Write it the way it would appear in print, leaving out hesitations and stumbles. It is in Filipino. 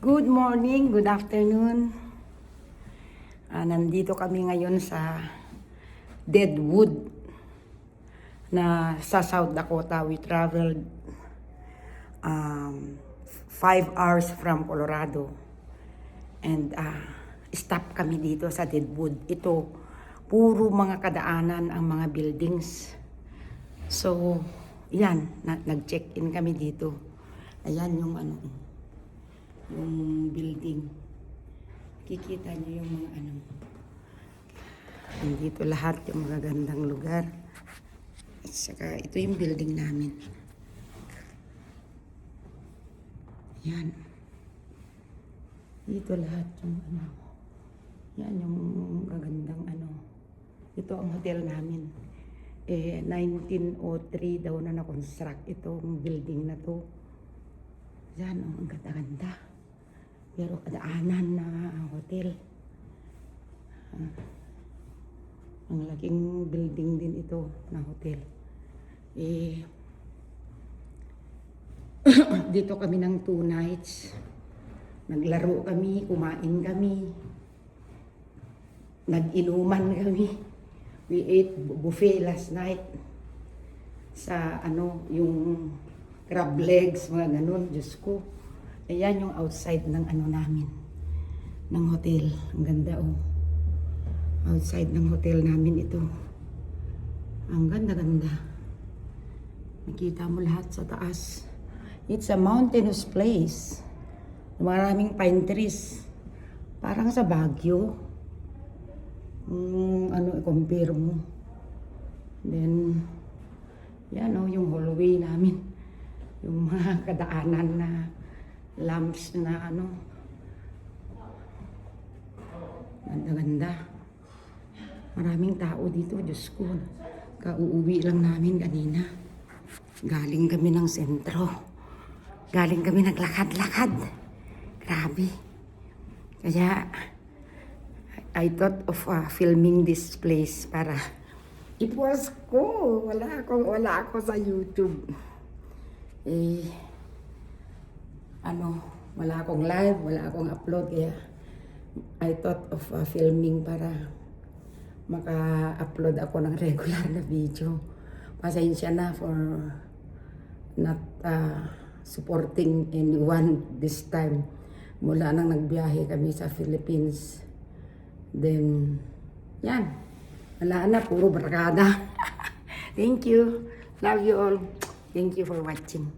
Good morning, good afternoon. Nandito kami ngayon sa Deadwood na sa South Dakota. We traveled 5 hours from Colorado. And stop kami dito sa Deadwood. Ito, puro mga kadaanan ang mga buildings. So, yan, nag-check-in kami dito. Ayan yung yung building. Kikita niyo yung mga Nandito lahat yung magagandang lugar. At saka ito yung building namin. Yan. Dito lahat yung Yan yung magagandang Ito ang hotel namin. 1903 daw na na-construct itong building na to. Yan, ang ganda-ganda. Pero kadaanan na hotel. Ang laking building din ito na hotel. Dito kami ng 2 nights. Naglaro kami, kumain kami. Nag-inuman kami. We ate buffet last night. Sa yung crab legs, mga ganun. Diyos ko. Ayan yung outside ng namin. Ng hotel. Ang ganda Outside ng hotel namin ito. Ang ganda-ganda. Nakita mo lahat sa taas. It's a mountainous place. Maraming pine trees. Parang sa Baguio. I-compare mo. Then, yan yung hallway namin. Yung mga kadaanan na lamps na ganda-ganda. Maraming tao dito, Diyos ko. Kauuwi lang namin kanina. Galing kami ng sentro. Galing kami naglakad-lakad. Grabe. Kaya, I thought of filming this place para it was cool. Wala ako sa YouTube. Wala akong live, wala akong upload, kaya I thought of filming para maka-upload ako ng regular na video. Pasensya na for not supporting anyone this time. Mula nang nagbiyahe kami sa Philippines. Then, yan. Wala na, puro barkada. Thank you. Love you all. Thank you for watching.